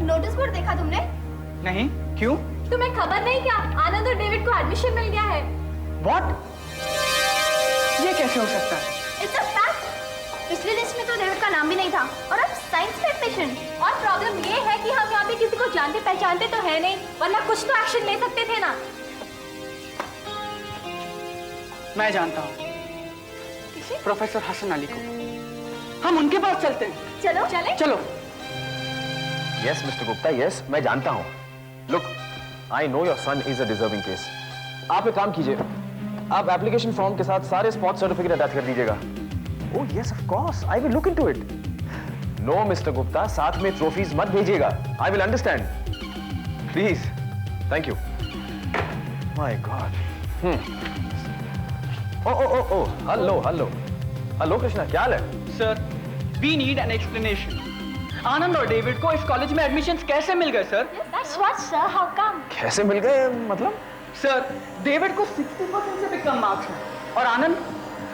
Notice board देखा तुमने? नहीं, क्यों? तुम्हें खबर नहीं क्या? आनंद और डेविड को एडमिशन मिल गया है। What? ये कैसे हो सकता है? It's a fact. पिछली लिस्ट में तो डेविड का नाम भी नहीं था और अब साइंस में एडमिशन। और प्रॉब्लम ये है कि हम यहाँ पे किसी को जानते पहचानते तो है नहीं, वरना कुछ तो एक्शन ले सकते थे ना। मैं जानता हूँ प्रोफेसर हसन अली को। हम उनके पास चलते हैं। चलो चले। चलो। Yes, Mr. Gupta, yes, मैं जानता हूँ। Look, I know your son is a deserving case. आप एक काम कीजिए, आप एप्लीकेशन फॉर्म के साथ सारे स्पॉट सर्टिफिकेट अटैच कर दीजिएगा। Oh yes, of course, I will look into it. No, Mr. Gupta, साथ में ट्रॉफीज मत भेजिएगा। I will understand. Please, thank you. My God. Oh, hello, Krishna, क्या हाल है? Sir, we need an explanation. आनंद और David को इस कॉलेज में एडमिशंस कैसे मिल गए sir? That's what, sir. How come? कैसे मिल गए मतलब? सर, डेविड को 60% से भी कम मार्क्स हैं और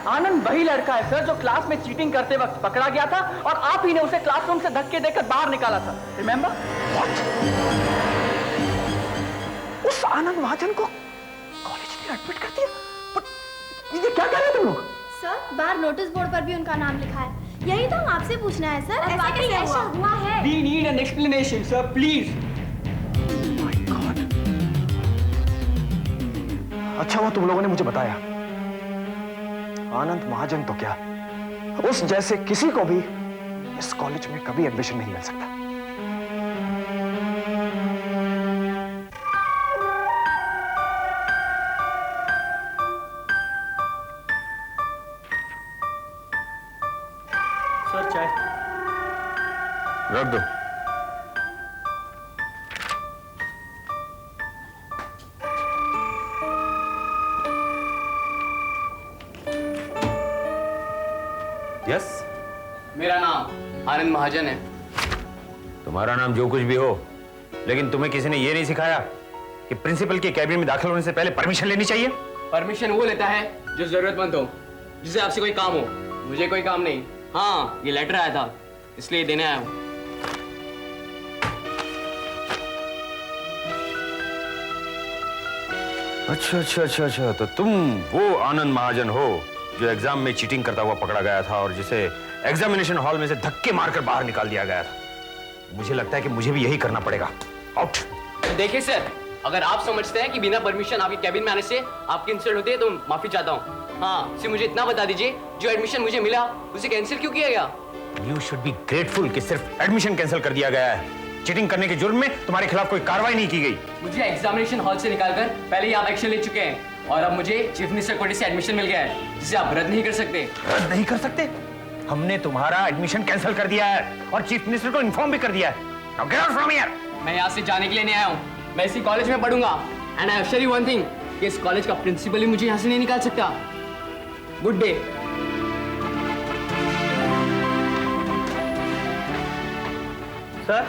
आनंद वही लड़का है सर जो क्लास में चीटिंग करते वक्त पकड़ा गया था और आप ही ने उसे क्लासरूम से धक्के देकर बाहर निकाला था। रिमेंबर? उस आनंद महाजन को कॉलेज ने एडमिट कर दिया? ये क्या कह रहे हैं तुम लोग? सर, बाहर नोटिस बोर्ड पर भी उनका नाम लिखा है। यही तो हम आपसे पूछना है सर, ऐसा कैसे हुआ है? We need an explanation, sir, please. My God. अच्छा वो तुम लोगों ने मुझे बताया। आनंद महाजन तो क्या, उस जैसे किसी को भी इस कॉलेज में कभी एडमिशन नहीं मिल सकता। सर, चाय रख दो। यस, मेरा नाम आनंद महाजन है। तुम्हारा नाम जो कुछ भी हो, लेकिन तुम्हें किसी ने यह नहीं सिखाया कि प्रिंसिपल के कैबिन में दाखिल होने से पहले परमिशन लेनी चाहिए? परमिशन वो लेता है जो जरूरतमंद हो, जिसे आपसे कोई काम हो। मुझे कोई काम नहीं। हाँ, ये लेटर आया था, इसलिए देने आया हूँ। अच्छा, तो तुम वो आनंद महाजन हो जो एग्जाम में चीटिंग करता हुआ पकड़ा गया था और जिसे एग्जामिनेशन हॉल में से धक्के मारकर बाहर निकाल दिया गया था। मुझे लगता है कि मुझे भी यही करना पड़ेगा। आउट। देखिए सर, अगर आप समझते हैं कि बिना परमिशन आपके कैबिन में आने से आपकी इंसल्ट होती है तो माफी चाहता हूँ। हाँ, सिर्फ मुझे इतना बता दीजिए, जो एडमिशन मुझे मिला उसे कैंसिल क्यों किया गया? यू शुड बी ग्रेटफुल कि सिर्फ एडमिशन कैंसिल कर दिया गया है। चीटिंग करने के जुर्म में तुम्हारे खिलाफ कोई कार्रवाई नहीं की गई। मुझे एग्जामिनेशन हॉल से निकालकर पहले ही आप एक्शन ले चुके हैं और अब मुझे चीफ मिनिस्टर कोटे से एडमिशन मिल गया है, जिसे आप रद्द नहीं कर सकते। रद्द नहीं कर सकते? हमने तुम्हारा एडमिशन कैंसिल कर दिया है और चीफ मिनिस्टर को इन्फॉर्म भी कर दिया है। Now get out from here! मैं यहाँ से जाने के लिए नहीं आया हूँ। मैं इसी कॉलेज में पढ़ूंगा। And I assure you one thing, कि इस कॉलेज का प्रिंसिपल ही मुझे यहाँ से नहीं निकाल सकता। Good day. सर,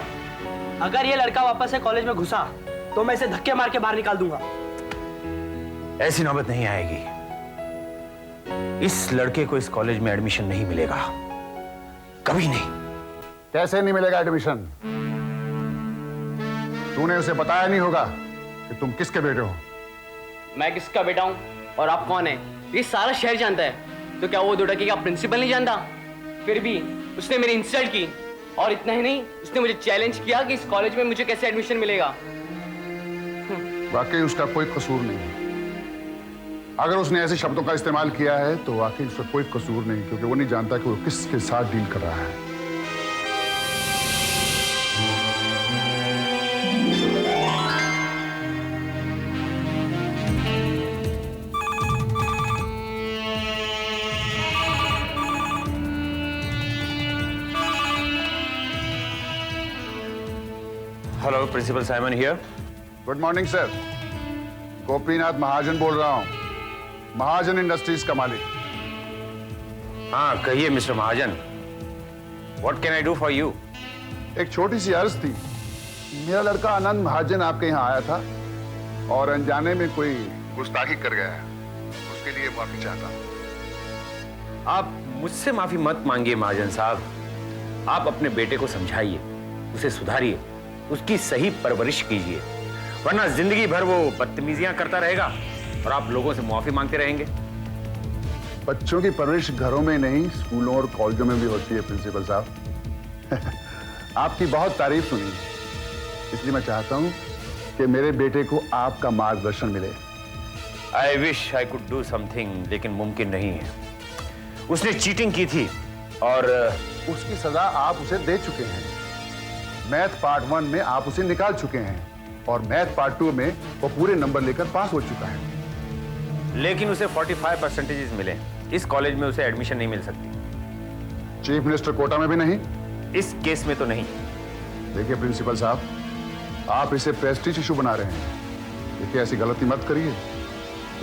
अगर ये लड़का वापस से कॉलेज में घुसा तो मैं इसे धक्के मार के बाहर निकाल दूंगा। ऐसी नौबत नहीं आएगी। इस लड़के को इस कॉलेज में एडमिशन नहीं मिलेगा, कभी नहीं। कैसे नहीं मिलेगा एडमिशन? तूने उसे बताया नहीं होगा कि तुम किसके बेटे हो? मैं किसका बेटा हूँ और आप कौन है, ये सारा शहर जानता है। तो क्या वो 2 टके का प्रिंसिपल नहीं जानता? फिर भी उसने मेरी इंसल्ट की और इतना ही नहीं, उसने मुझे चैलेंज किया कि इस कॉलेज में मुझे कैसे एडमिशन मिलेगा। वाकई उसका कोई कसूर नहीं है। अगर उसने ऐसे शब्दों का इस्तेमाल किया है तो वाकई उसका कोई कसूर नहीं, क्योंकि वो नहीं जानता कि वो किसके साथ डील कर रहा है। Hello, principal Simon here. Good morning sir, Gopinath Mahajan बोल रहा हूँ, महाजन इंडस्ट्रीज का मालिक। हाँ, कहिए mister Mahajan, what can I do for you? एक छोटी सी अर्ज थी। मेरा लड़का आनंद महाजन आपके यहाँ आया था और अनजाने में कोई गुस्ताखी कर गया है, उसके लिए माफी चाहता हूँ। आप मुझसे माफी मत मांगिए महाजन साहब, आप अपने बेटे को समझाइए, उसे सुधारिए उसकी सही परवरिश कीजिए, वरना जिंदगी भर वो बदतमीजियां करता रहेगा और आप लोगों से मुआफी मांगते रहेंगे। बच्चों की परवरिश घरों में नहीं, स्कूलों और कॉलेजों में भी होती है प्रिंसिपल साहब। आपकी बहुत तारीफ सुनी, इसलिए मैं चाहता हूं कि मेरे बेटे को आपका मार्गदर्शन मिले। I wish I could do something, लेकिन मुमकिन नहीं है। उसने चीटिंग की थी और उसकी सजा आप उसे दे चुके हैं। मैथ पार्ट 1 में आप उसे निकाल चुके हैं और मैथ पार्ट 2 में वो पूरे नंबर लेकर पास हो चुका है। लेकिन उसे 45% मिले। इस कॉलेज में उसे एडमिशन नहीं मिल सकती। चीफ मिनिस्टर कोटा में भी नहीं? इस केस में तो नहीं। देखिए प्रिंसिपल साहब, आप इसे प्रेस्टीज इशू बना रहे हैं। देखिए ऐसी गलती मत करिए,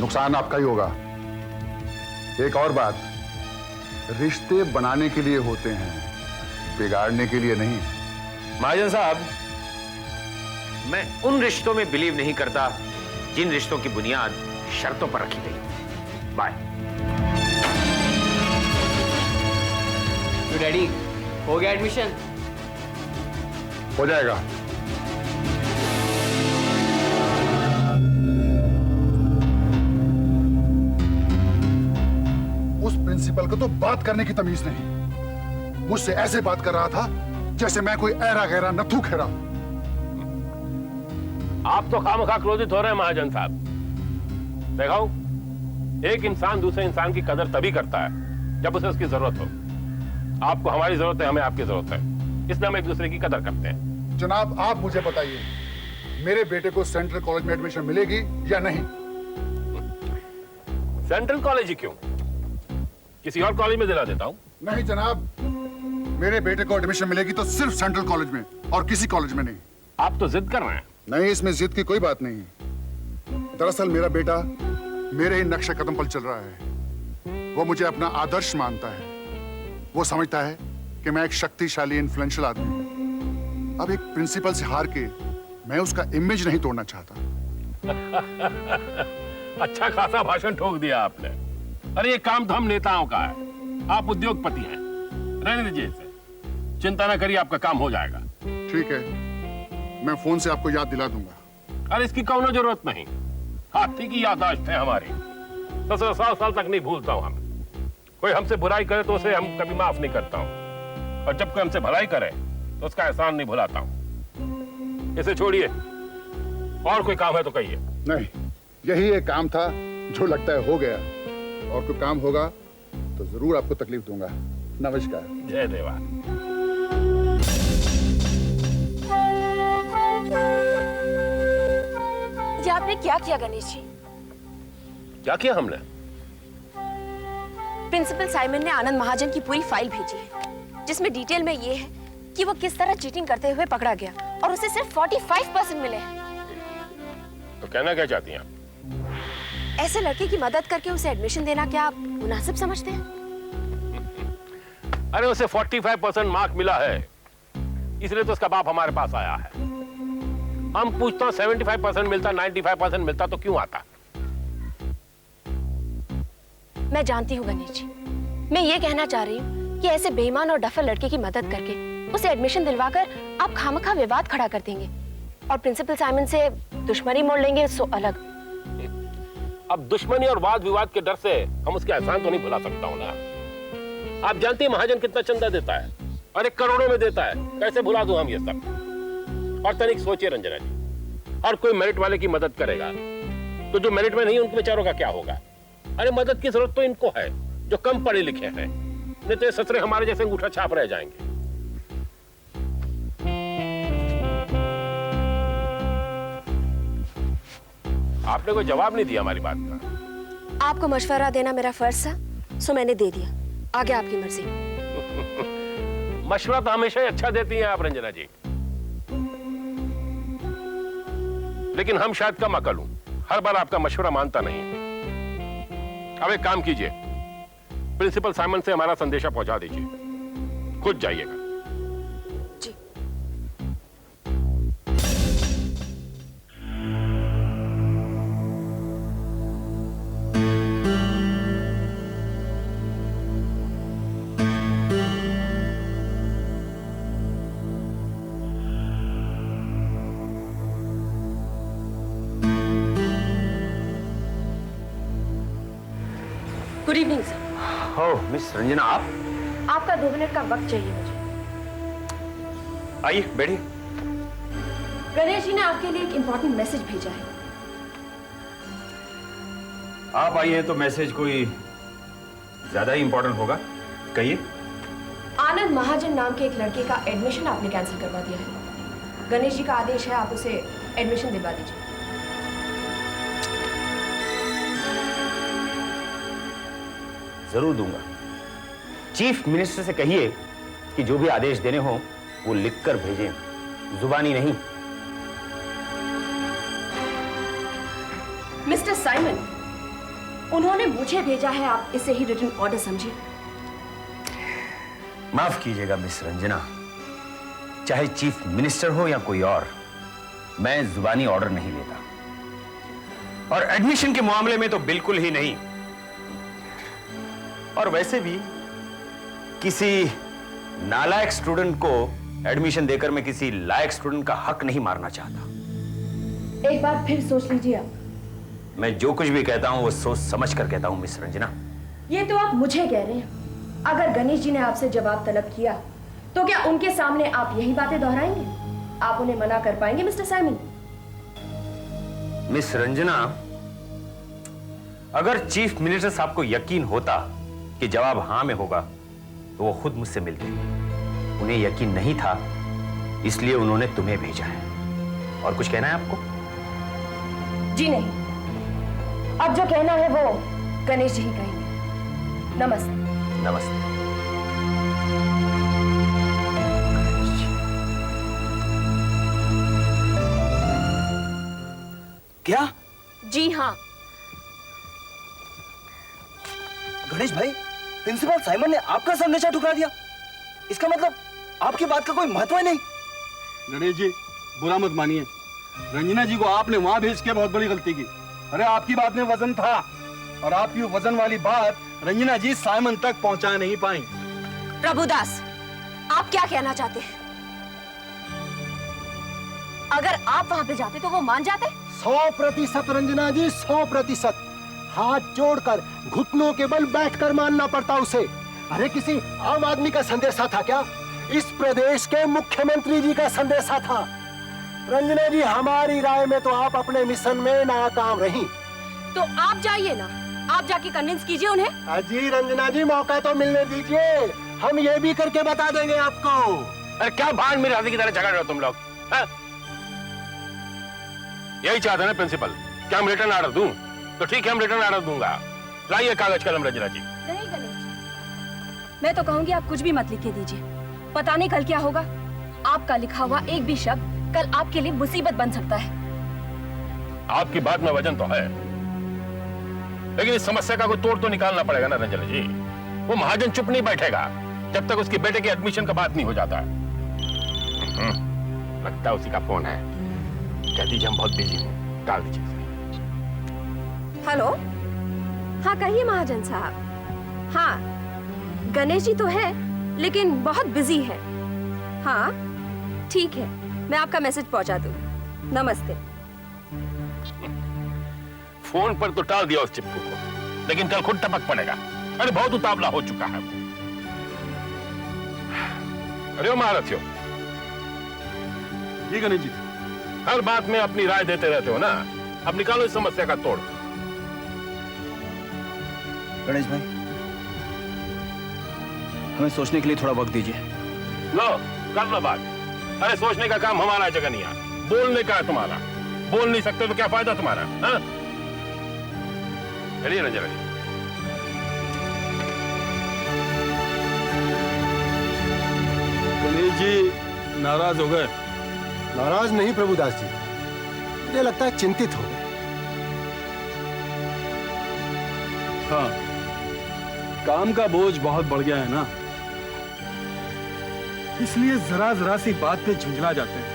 नुकसान आपका ही होगा। एक और बात, रिश्ते बनाने के लिए होते हैं, बिगाड़ने के लिए नहीं। महाजन साहब, मैं उन रिश्तों में बिलीव नहीं करता जिन रिश्तों की बुनियाद शर्तों पर रखी गई। बाय। तो डैडी, हो गया एडमिशन? हो जाएगा। उस प्रिंसिपल को तो बात करने की तमीज नहीं। मुझसे ऐसे बात कर रहा था जैसे मैं कोई ऐरा गैरा नथु खेरा। आप तो खामखा क्रोधित हो रहे हैं महाजन साहब। देखो, एक इंसान दूसरे इंसान की कदर तभी करता है जब उसे उसकी जरूरत हो। आपको हमारी जरूरत है, हमें आपकी जरूरत है, इसलिए हम एक दूसरे की कदर करते हैं। जनाब आप मुझे बताइए, मेरे बेटे को सेंट्रल कॉलेज में एडमिशन मिलेगी या नहीं? सेंट्रल कॉलेज ही क्यों, किसी और कॉलेज में दिला देता हूं। नहीं जनाब, मेरे बेटे को एडमिशन मिलेगी तो सिर्फ सेंट्रल कॉलेज में और किसी कॉलेज में नहीं। आप तो जिद कर रहे हैं। नहीं, इसमें जिद की कोई बात नहीं। दरअसल मेरा बेटा मेरे ही नक्शे कदम पर चल रहा है। वो मुझे अपना आदर्श मानता है। वो समझता है कि मैं एक शक्तिशाली इन्फ्लुएंशियल आदमी हूं। अब एक प्रिंसिपल से हार के मैं उसका इमेज नहीं तोड़ना चाहता। अच्छा खासा भाषण ठोक दिया आपने। अरे ये काम तो हम नेताओं का है, आप उद्योगपति हैं। रहने दीजिए इसे, चिंता ना करिए, आपका काम हो जाएगा। ठीक है, मैं फोन से आपको याद दिला दूंगा। अरे इसकी कौनो जरूरत नहीं, हाथी की याददाश्त है हमारी। 100 साल तक नहीं भूलता हूं हम। कोई हमसे बुराई करे तो उसे हम कभी माफ नहीं करता हूं, और जब कोई हमसे भलाई करे तो उसका एहसान नहीं भुलाता हूं। इसे छोड़िए, और कोई काम है तो कहिए। नहीं, यही एक काम था जो लगता है हो गया, और कोई काम होगा तो जरूर आपको तकलीफ दूंगा। नमस्कार। जय देवा। ये आपने क्या किया गणेश जी? क्या किया हमने? प्रिंसिपल साइमन ने आनंद महाजन की पूरी फाइल भेजी है, जिसमें डिटेल में ये है कि वो किस तरह चीटिंग करते हुए पकड़ा गया और उसे सिर्फ 45% मिले हैं। तो कहना क्या चाहती हैं आप? ऐसे लड़के की मदद करके उसे एडमिशन देना क्या आप मुनासिब समझते हैं? अरे उसे 45% मार्क मिला है, इसलिए तो उसका बाप हमारे पास आया है। हम पूछता हूं 75% मिलता, 95% मिलता तो क्यों आता? मैं जानती हूँ गणेश जी, मैं ये कहना चाह रही हूँ कि ऐसे बेईमान और डफर लड़के की मदद करके उसे एडमिशन दिलवाकर आप खामखा विवाद खड़ा कर देंगे और प्रिंसिपल साइमन से दुश्मनी मोड़ लेंगे, सो अलग। अब दुश्मनी और वाद विवाद के डर से हम उसके एहसान तो नहीं भुला सकता हूं ना। आप जानते हैं महाजन कितना चंदा देता है, अरे करोड़ों में देता है, कैसे भुला दूं हम ये सब? और तनिक सोचिए रंजना जी, और कोई मेरिट वाले की मदद करेगा तो जो मेरिट में नहीं उनके बेचारों का क्या होगा? अरे मदद की जरूरत तो इनको है जो कम पढ़े लिखे हैं, नहीं तो ये ससुरे हमारे जैसे अंगूठा छाप रह जाएंगे। आपने कोई जवाब नहीं दिया हमारी बात का। आपको मशवरा देना मेरा फर्ज था, सो मैंने दे दिया। आगे आपकी मर्जी। मशवरा तो हमेशा ही अच्छा देती हैं आप रंजना जी, लेकिन हम शायद कम अकल हूं, हर बार आपका मशवरा मानता नहीं। अब एक काम कीजिए, प्रिंसिपल साइमन से हमारा संदेशा पहुंचा दीजिए, खुद जाइएगा। जी। Good evening sir. Oh miss Ranjana, आप आपका 2 मिनट का वक्त चाहिए मुझे। आइए बैठिए। गणेश जी ने आपके लिए एक इंपॉर्टेंट मैसेज भेजा है। आप आई हैं तो मैसेज कोई ज्यादा ही इंपॉर्टेंट होगा, कहिए। आनंद महाजन नाम के एक लड़के का एडमिशन आपने कैंसिल करवा दिया है। गणेश जी का आदेश है, आप उसे एडमिशन दिलवा दीजिए। जरूर दूंगा। चीफ मिनिस्टर से कहिए कि जो भी आदेश देने हो वो लिखकर भेजें, जुबानी नहीं। मिस्टर साइमन, उन्होंने मुझे भेजा है, आप इसे ही रिटन ऑर्डर समझिए। माफ कीजिएगा मिस रंजना, चाहे चीफ मिनिस्टर हो या कोई और, मैं जुबानी ऑर्डर नहीं लेता, और एडमिशन के मामले में तो बिल्कुल ही नहीं। और वैसे भी किसी नालायक स्टूडेंट को एडमिशन देकर मैं किसी लायक स्टूडेंट का हक नहीं मारना चाहता। एक बार फिर सोच लीजिए आप। मैं जो कुछ भी कहता हूं वो सोच समझ कर कहता हूं मिस रंजना। ये तो आप मुझे कह रहे हैं। अगर गणेश जी ने आपसे जवाब तलब किया तो क्या उनके सामने आप यही बातें दोहराएंगे? आप उन्हें मना कर पाएंगे मिस्टर साइमन? मिस रंजना, अगर चीफ मिनिस्टर साहब को यकीन होता कि जवाब हां में होगा तो वो खुद मुझसे मिलते। उन्हें यकीन नहीं था, इसलिए उन्होंने तुम्हें भेजा है। और कुछ कहना है आपको? जी नहीं, अब जो कहना है वो गणेश जी ही कहेंगे। नमस्ते। नमस्ते। क्या? जी हाँ। गणेश भाई, प्रिंसिपल साइमन ने आपका संदेशा ठुकरा दिया। इसका मतलब आपकी बात का कोई महत्व ही नहीं। गणेश जी, बुरा मत मानिए, रंजना जी को आपने वहां भेज के बहुत बड़ी गलती की। अरे आपकी बात में वजन था, और आपकी वजन वाली बात रंजना जी साइमन तक पहुंचा नहीं पाई। प्रभुदास, आप क्या कहना चाहते हैं? अगर आप वहां पे जाते तो वो मान जाते? 100% रंजना जी, 100%। हाथ जोड़कर घुटनों के बल बैठकर मानना पड़ता उसे। अरे किसी आम आदमी का संदेशा था क्या? इस प्रदेश के मुख्यमंत्री जी का संदेशा था। रंजना जी, हमारी राय में तो आप अपने मिशन में नाकाम रही। तो आप जाइए ना, आप जाके कन्विंस कीजिए उन्हें। अजी रंजना जी, मौका तो मिलने दीजिए, हम ये भी करके बता देंगे आपको। अरे क्या भाड़ मेरे आदमी की तरह झगड़ रहे हो तुम लोग? यही चाहते ना प्रिंसिपल, क्या हम रिटर्न ऑर्डर दूं? तो ठीक है, हम रिटर्न ऑर्डर दूंगा। लाइए कागज कलम रंजना जी। नहीं गणेश जी, मैं तो कहूंगी आप कुछ भी मत लिख के दीजिए। पता नहीं कल क्या होगा। आपका लिखा हुआ एक भी शब्द कल आपके लिए मुसीबत बन सकता है। आपकी बात में वजन तो है, लेकिन इस समस्या का कोई तोड़ तो निकालना पड़ेगा ना रंजना जी। वो महाजन चुप नहीं बैठेगा जब तक उसके बेटे के एडमिशन का बात नहीं हो जाता। लगता है उसी का फोन है। कह दीजिए हम बहुत बिजी हैं, डाल दीजिए। हेलो, हाँ कहिए महाजन साहब। हाँ, गणेश जी तो है लेकिन बहुत बिजी है। हाँ ठीक है, मैं आपका मैसेज पहुंचा दूं। नमस्ते। फोन पर तो टाल दिया उस चिपकू को, लेकिन कल खुद टपक पड़ेगा। अरे बहुत उतावला हो चुका है। अरे ओ महारथियों, जी गणेश जी। हर बात में अपनी राय देते रहते हो ना, अब निकालो इस समस्या का तोड़। गणेश भाई, हमें सोचने के लिए थोड़ा वक्त दीजिए। लो कर लो बात। अरे सोचने का काम हमारा जगह नहीं है, बोलने का है तुम्हारा। बोल नहीं सकते तो क्या फायदा तुम्हारा? हाँ? चलिए ना जरा। गणेश जी नाराज हो गए? नाराज नहीं प्रभुदास जी, मुझे लगता है चिंतित हो गए। हाँ, काम का बोझ बहुत बढ़ गया है ना, इसलिए जरा जरा सी बात पे झुंझला जाते हैं।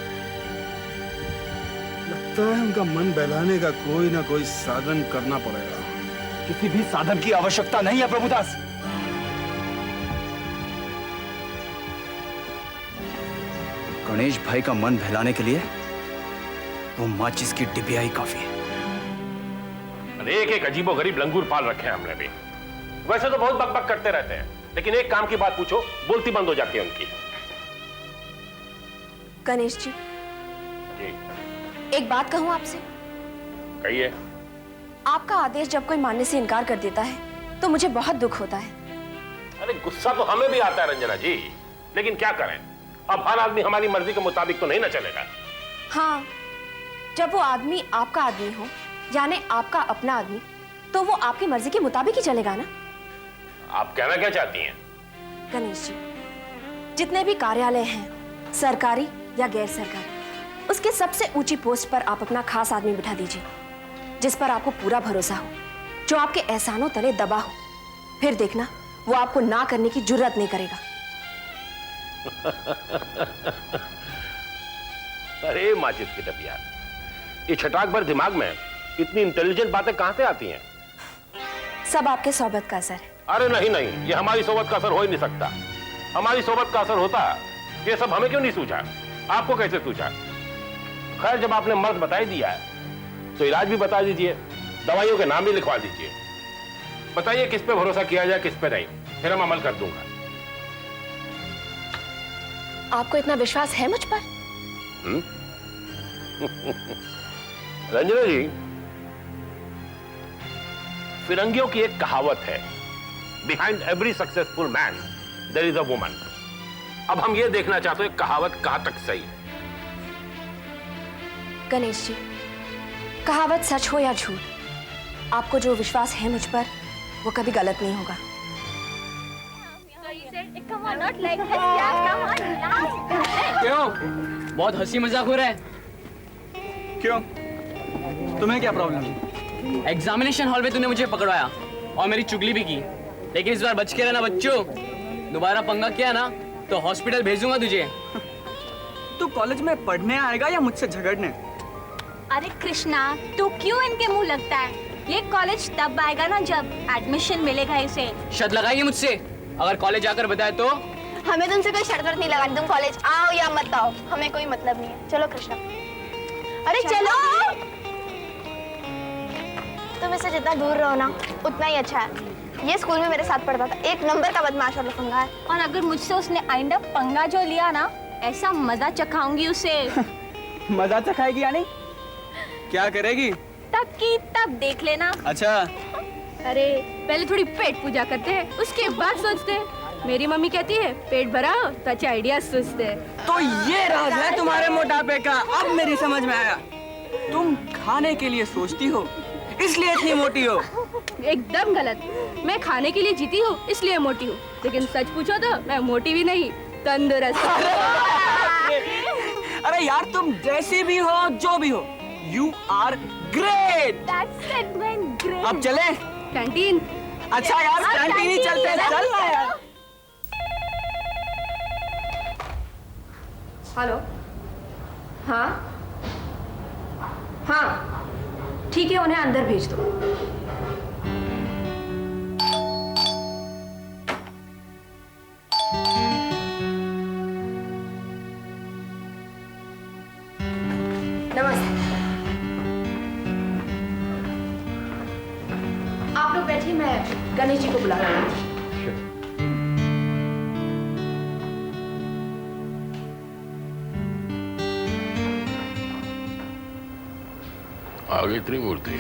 लगता है उनका मन बहलाने का कोई ना कोई साधन करना पड़ेगा। किसी भी साधन की आवश्यकता नहीं है प्रभुदास। गणेश भाई का मन बहलाने के लिए वो माचिस की डिबिया ही काफी है। एक एक अजीबो गरीब लंगूर पाल रखे हैं हमने भी। वैसे तो बहुत बकबक करते रहते हैं, लेकिन एक काम की बात पूछो, बोलती बंद हो जाती है उनकी। गणेश जी, जी एक बात कहूं आपसे? कहिए। आपका आदेश जब कोई मानने से इनकार कर देता है तो मुझे बहुत दुख होता है। अरे गुस्सा तो हमें भी आता है रंजना जी, लेकिन क्या करें, अब हर आदमी हमारी मर्जी के मुताबिक तो नहीं ना चलेगा। हाँ, जब वो आदमी आपका आदमी हो, यानी आपका अपना आदमी, तो वो आपकी मर्जी के मुताबिक ही चलेगा ना। आप कहना क्या चाहती हैं? गणेश जी, जितने भी कार्यालय हैं, सरकारी या गैर सरकारी, उसके सबसे ऊंची पोस्ट पर आप अपना खास आदमी बिठा दीजिए, जिस पर आपको पूरा भरोसा हो, जो आपके एहसानों तले दबा हो। फिर देखना, वो आपको ना करने की जुर्रत नहीं करेगा। अरे माचिस की डबिया, ये छटाक भर दिमाग में इतनी इंटेलिजेंट बातें कहां से आती हैं? सब आपके सोबत का असर है। अरे नहीं नहीं, ये हमारी सोबत का असर हो ही नहीं सकता। हमारी सोबत का असर होता, ये सब हमें क्यों नहीं सूझा? आपको कैसे सूझा? खैर, जब आपने मर्ज बता ही दिया है तो इलाज भी बता दीजिए, दवाइयों के नाम भी लिखवा दीजिए। बताइए किस पे भरोसा किया जाए, किस पे नहीं, फिर हम अमल कर दूंगा। आपको इतना विश्वास है मुझ पर? रंजना जी, फिरंगियों की एक कहावत है, behind every successful man there is a woman. अब हम ये देखना चाहते हैं कहावत कहां तक सही। गणेश जी, कहावत सच हो या झूठ, आपको जो विश्वास है मुझ पर, वो कभी गलत नहीं होगा। क्यों? बहुत हंसी मजाक हो रहा है। क्यों? तुम्हें क्या प्रॉब्लम है? एग्जामिनेशन हॉल में तूने मुझे पकड़वाया और मेरी चुगली भी की, लेकिन इस बार बच के रहना बच्चों। दोबारा पंगा किया ना तो हॉस्पिटल भेजूंगा तुझे। तू कॉलेज में पढ़ने आएगा या मुझसे झगड़ने? अरे कृष्णा, तू क्यों इनके मुंह लगता है? ये कॉलेज तब आएगा ना जब एडमिशन मिलेगा इसे। शर्त लगाएगी मुझसे, अगर कॉलेज आकर बताए तो? हमें तुमसे कोई शर्त नहीं लगानी, तुम कॉलेज आओ या मत आओ, हमें कोई मतलब नहीं है। चलो कृष्णा। अरे चलो। तुम इससे जितना दूर रहो ना उतना ही अच्छा है। ये स्कूल में मेरे साथ पढ़ता था, एक नंबर का बदमाश और लफंगा है। और अगर मुझसे उसने आइंदा पंगा जो लिया ना, ऐसा मजा चखाऊंगी उसे। मजा चखाएगी यानी? क्या करेगी? तब की तब देख लेना। अच्छा। अरे पहले थोड़ी पेट पूजा करते हैं, उसके बाद सोचते हैं। मेरी मम्मी कहती है पेट भरा तो अच्छे आइडिया सोचते हैं। तो ये राज है तुम्हारे मोटापे का, अब मेरी समझ में आया। तुम खाने के लिए सोचती हो, इसलिए इतनी मोटी हो। एकदम गलत। मैं खाने के लिए जीती हूँ इसलिए मोटी हूँ, लेकिन सच पूछो तो मैं मोटी भी नहीं, तंदुरुस्त। अरे यार, तुम जैसी भी हो, जो भी हो, यू आर ग्रेट। अब चले कैंटीन? अच्छा यार, कैंटीन ही चलते हैं। चल ना यार। हेलो। हाँ हाँ, ठीक है, उन्हें अंदर भेज दो। नमस्ते। आप लोग बैठिए, मैं गणेश जी को बुला रहा हूँ। आ गई त्रिमूर्ति,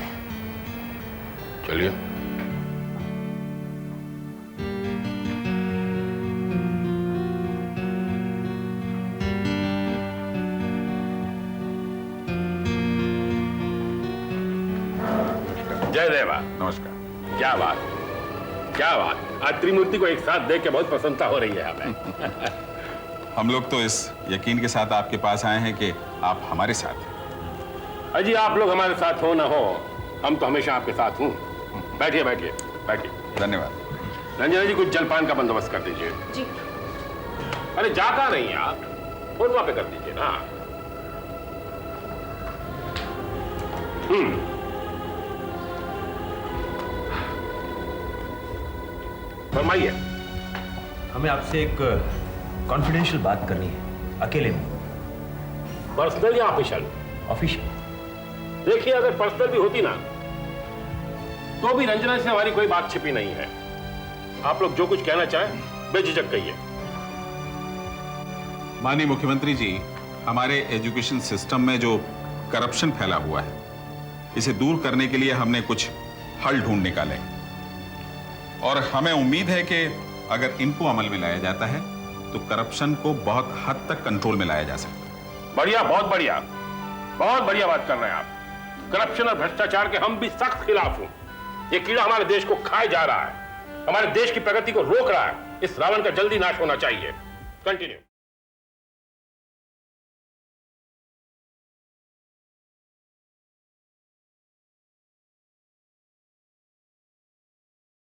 चलिए। जय देवा। नमस्कार। क्या बात, क्या बात, आज त्रिमूर्ति को एक साथ देख के बहुत प्रसन्नता हो रही है हमें। हम लोग तो इस यकीन के साथ आपके पास आए हैं कि आप हमारे साथ हैं। अजी, आप लोग हमारे साथ हो ना हो, हम तो हमेशा आपके साथ हूँ। बैठिए बैठिए बैठिए। धन्यवाद। रंजना जी, कुछ जलपान का बंदोबस्त कर दीजिए। जी। अरे जाता नहीं आप, फोन पे कर दीजिए ना। फरमाइए। हमें आपसे एक कॉन्फिडेंशियल बात करनी है, अकेले में। पर्सनल या ऑफिशियल? ऑफिशियल। देखिए, अगर पर्सनल भी होती ना तो भी रंजना से हमारी कोई बात छिपी नहीं है। आप लोग जो कुछ कहना चाहें बेझिझक कहिए। माननीय मुख्यमंत्री जी, हमारे एजुकेशन सिस्टम में जो करप्शन फैला हुआ है, इसे दूर करने के लिए हमने कुछ हल ढूंढ निकाले और हमें उम्मीद है कि अगर इनको अमल में लाया जाता है तो करप्शन को बहुत हद तक कंट्रोल में लाया जा सकता है। बढ़िया, बहुत बढ़िया बात कर रहे हैं आप। करप्शन और भ्रष्टाचार के हम भी सख्त खिलाफ हूं। ये कीड़ा हमारे देश को खाए जा रहा है, हमारे देश की प्रगति को रोक रहा है। इस रावण का जल्दी नाश होना चाहिए। कंटिन्यू।